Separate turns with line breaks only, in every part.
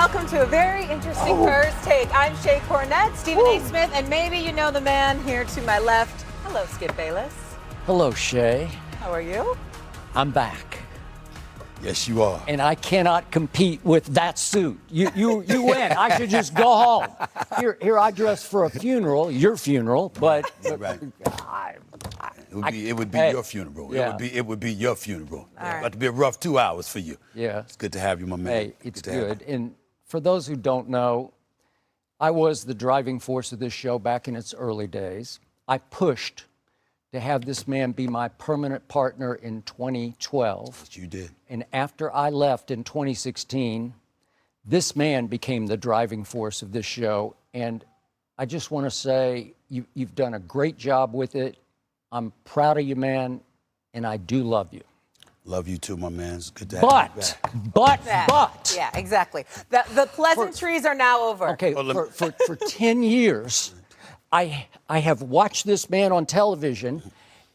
welcome to a very interesting First Take. I'm Shay Cornett, Stephen A. Smith, and maybe you know the man here to my left. Hello, Skip Bayless.
Hello, Shay.
How are you?
I'm back.
Yes, you are.
And I cannot compete with that suit. You win. I should just go home. Here I dress for a funeral, your funeral, but
Right. It would be
hey,
your funeral.
yeah.
It would be your funeral.
All right.
About to be a rough 2 hours for you.
Yeah.
It's good to have you, my man.
Hey, it's
to have
good.
you.
And for those who don't know, I was the driving force of this show back in its early days. I pushed to have this man be my permanent partner in 2012.
Yes, you did.
And after I left in 2016, this man became the driving force of this show. And I just want to say you've done a great job with it. I'm proud of you, man, and I do love you.
Love you too, my man. It's good to have you back.
But.
Yeah, exactly. The pleasantries are now over.
Okay, for 10 years, I have watched this man on television,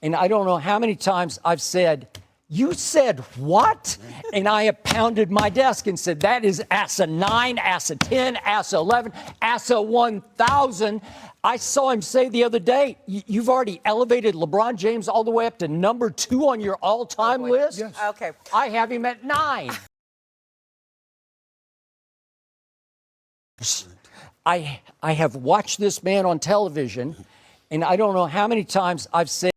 and I don't know how many times I've said, "You said what?" And I have pounded my desk and said, "That is ASA 9, ASA 10, ASA 11, ASA 1000. I saw him say the other day, "You've already elevated LeBron James all the way up to number 2 on your all-time list?"
Yes.
Okay.
I have him at 9. I have watched this man on television, and I don't know how many times I've said.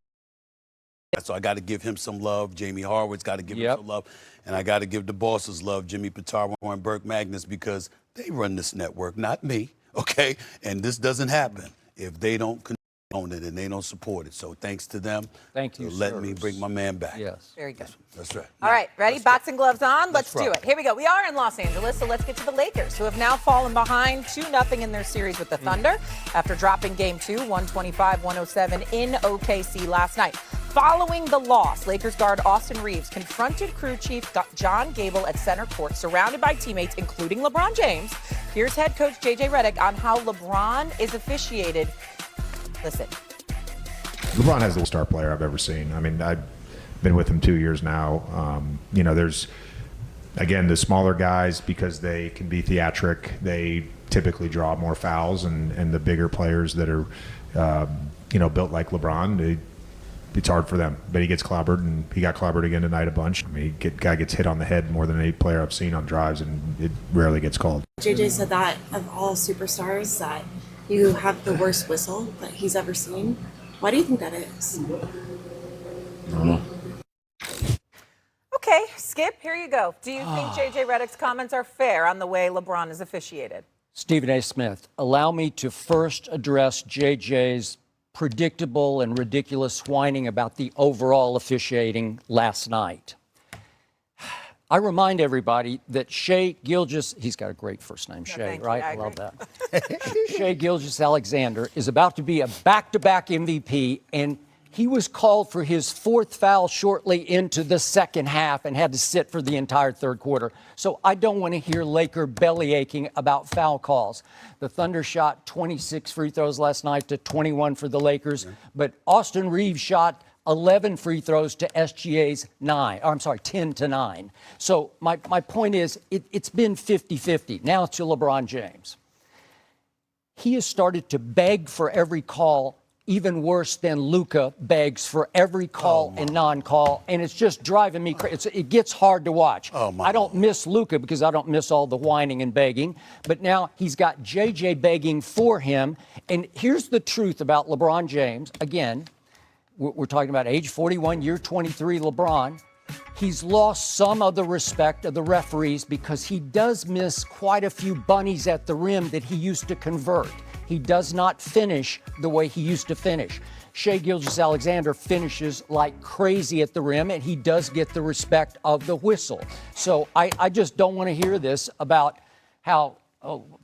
So I got to give him some love. Jamie Harwood's got to give him
Yep.
some love. And I got to give the bosses love, Jimmy Pitaro and Burke Magnus, because they run this network, not me, okay? And this doesn't happen if they don't condone it and they don't support it. So thanks to them.
Thank you,
for letting me
sirs.
bring my man back.
Yes.
Very good.
That's right.
All right, ready? Boxing gloves on. Let's do
rock.
it. Here we go. We are in Los Angeles, so let's get to the Lakers, who have now fallen behind 2-0 in their series with the Thunder after dropping Game 2, 125-107 in OKC last night. Following the loss, Lakers guard Austin Reeves confronted crew chief John Gable at center court, surrounded by teammates, including LeBron James. Here's head coach J.J. Redick on how LeBron is officiated. Listen.
LeBron has the star player I've ever seen. I mean, I've been with him 2 years now. There's, again, the smaller guys, because they can be theatric, they typically draw more fouls, and the bigger players that are, built like LeBron, it's hard for them. But he gets clobbered, and he got clobbered again tonight a bunch. I mean, guy gets hit on the head more than any player I've seen on drives, and it rarely gets called.
JJ said that of all superstars that you have the worst whistle that he's ever seen. Why do you think that is?
I don't know.
Okay, Skip, here you go. Do you think J.J. Redick's comments are fair on the way LeBron is officiated?
Stephen A. Smith, allow me to first address JJ's predictable and ridiculous whining about the overall officiating last night. I remind everybody that Shai Gilgeous, he's got a great first name, Shai,
thank you.
right?
I
I love
agree.
that. Shai Gilgeous-Alexander is about to be a back-to-back MVP, and he was called for his 4th foul shortly into the second half and had to sit for the entire third quarter. So I don't want to hear Laker belly aching about foul calls. The Thunder shot 26 free throws last night to 21 for the Lakers, but Austin Reeves shot 11 free throws to SGA's 10 to 9. So my point is, it's been 50-50. Now to LeBron James. He has started to beg for every call, even worse than Luka begs for every call and non-call, and it's just driving me crazy. It gets hard to watch. I don't miss Luka because I don't miss all the whining and begging, but now he's got JJ begging for him. And here's the truth about LeBron James. Again, we're talking about age 41, year 23 LeBron. He's lost some of the respect of the referees because he does miss quite a few bunnies at the rim that he used to convert. He does not finish the way he used to finish. Shai Gilgeous-Alexander finishes like crazy at the rim, and he does get the respect of the whistle. So I just don't want to hear this about how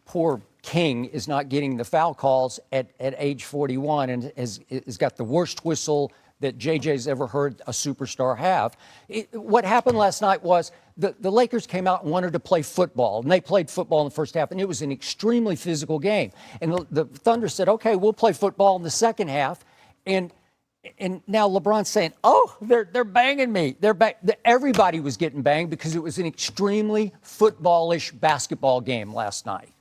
poor King is not getting the foul calls at age 41 and has got the worst whistle that JJ's ever heard a superstar have. What happened last night was the Lakers came out and wanted to play football, and they played football in the first half, and it was an extremely physical game. And the Thunder said, okay, we'll play football in the second half. And And now LeBron's saying, "Oh, they're banging me. Everybody was getting banged because it was an extremely footballish basketball game last night."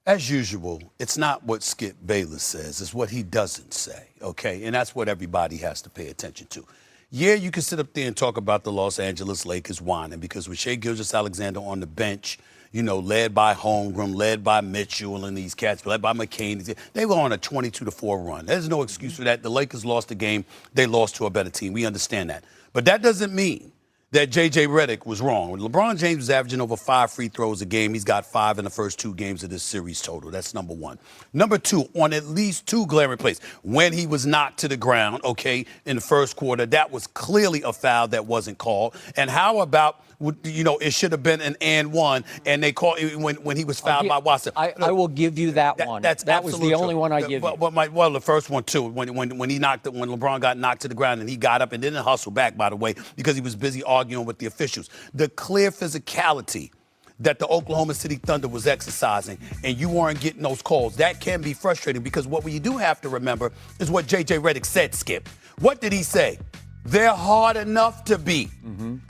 As usual, it's not what Skip Bayless says, it's what he doesn't say, okay? And that's what everybody has to pay attention to. Yeah, you can sit up there and talk about the Los Angeles Lakers whining because with Shai Gilgeous-Alexander on the bench, you know, led by Holmgren, led by Mitchell and these cats, led by McCain, they were on a 22-4 run. There's no excuse for that. The Lakers lost the game. They lost to a better team. We understand that. But that doesn't mean that J.J. Redick was wrong. When LeBron James is averaging over 5 free throws a game, he's got 5 in the first 2 games of this series total. That's number one. Number two, on at least 2 glaring plays, when he was knocked to the ground, okay, in the first quarter, that was clearly a foul that wasn't called. And how about, you know, it should have been an and one, and they called it when he was fouled by Watson.
I will give you that one. That was the only one I give you.
Well, the first one too. When LeBron got knocked to the ground and he got up and didn't hustle back, by the way, because he was busy arguing with the officials. The clear physicality that the Oklahoma City Thunder was exercising, and you weren't getting those calls. That can be frustrating because what we do have to remember is what J.J. Redick said, Skip. What did he say? They're hard enough to beat.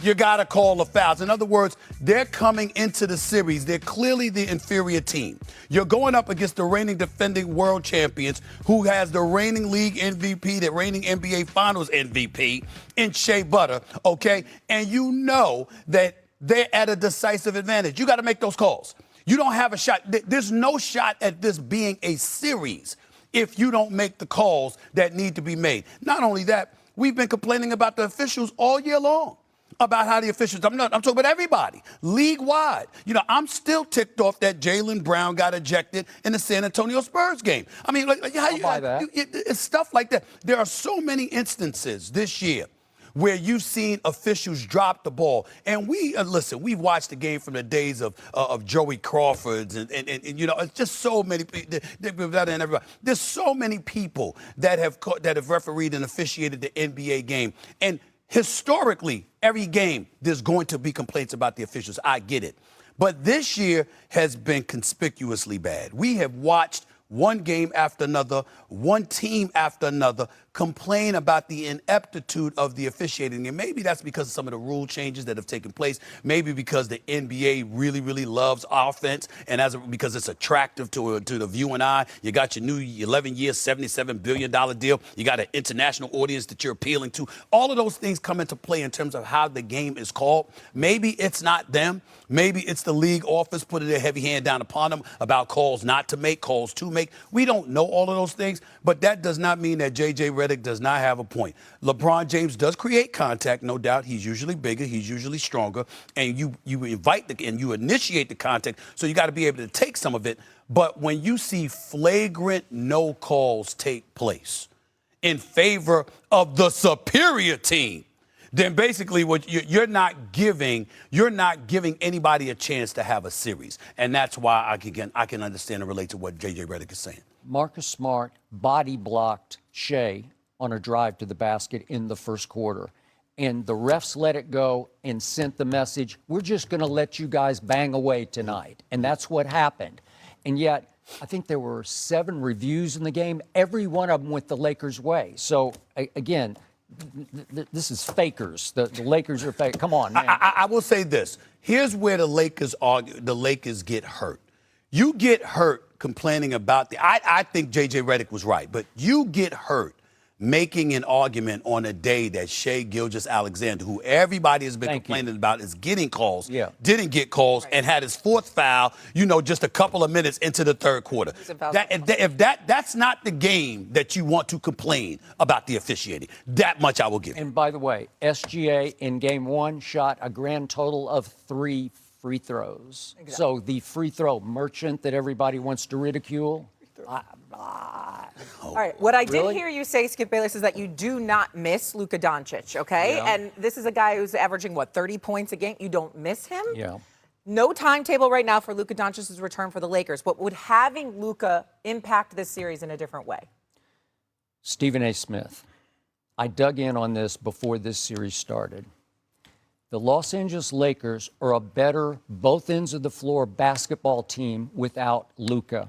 You got to call the fouls. In other words, they're coming into the series. They're clearly the inferior team. You're going up against the reigning defending world champions who has the reigning league MVP, the reigning NBA Finals MVP in Shea Butter, okay? And you know that they're at a decisive advantage. You got to make those calls. You don't have a shot. There's no shot at this being a series if you don't make the calls that need to be made. Not only that, we've been complaining about the officials all year long, about how the officials, I'm talking about everybody, league-wide. You know, I'm still ticked off that Jaylen Brown got ejected in the San Antonio Spurs game. I mean, it's stuff like that. There are so many instances this year where you've seen officials drop the ball. And listen, we've watched the game from the days of Joey Crawford's and you know, it's just so many people, and everybody. There's so many people that have refereed and officiated the NBA game. And historically, every game, there's going to be complaints about the officials. I get it. But this year has been conspicuously bad. We have watched one game after another, one team after another, complain about the ineptitude of the officiating. And maybe that's because of some of the rule changes that have taken place. Maybe because the NBA really, really loves offense, and because it's attractive to the view and eye. You got your new 11-year, $77 billion deal. You got an international audience that you're appealing to. All of those things come into play in terms of how the game is called. Maybe it's not them. Maybe it's the league office putting their heavy hand down upon them about calls not to make, calls to make. We don't know all of those things, but that does not mean that J.J. Redick does not have a point. LeBron James does create contact, no doubt. He's usually bigger, he's usually stronger, and you initiate the contact, so you got to be able to take some of it. But when you see flagrant no calls take place in favor of the superior team, then basically what you're not giving anybody a chance to have a series. And that's why I can understand and relate to what J.J. Redick is saying.
Marcus Smart body blocked Shea on a drive to the basket in the first quarter. And the refs let it go and sent the message, we're just going to let you guys bang away tonight. And that's what happened. And yet, I think there were 7 reviews in the game. Every one of them went the Lakers' way. So, again, this is fakers. The Lakers are fake. Come on, man.
I will say this. Here's where the Lakers get hurt. You get hurt complaining about I think J.J. Redick was right, but you get hurt making an argument on a day that Shai Gilgeous-Alexander, who everybody has been complaining about, is getting calls, didn't get calls, and had his 4th foul, you know, just a couple of minutes into the third quarter. That's not the game that you want to complain about the officiating. That much I will give you.
And by the way, SGA in game 1 shot a grand total of 3 free throws. Exactly. So the free throw merchant that everybody wants to ridicule.
All right, what I did hear you say, Skip Bayless, is that you do not miss Luka Doncic, okay? Yeah. And this is a guy who's averaging, 30 points a game? You don't miss him?
Yeah.
No timetable right now for Luka Doncic's return for the Lakers, but would having Luka impact this series in a different way?
Stephen A. Smith, I dug in on this before this series started. The Los Angeles Lakers are a better both ends of the floor basketball team without Luka.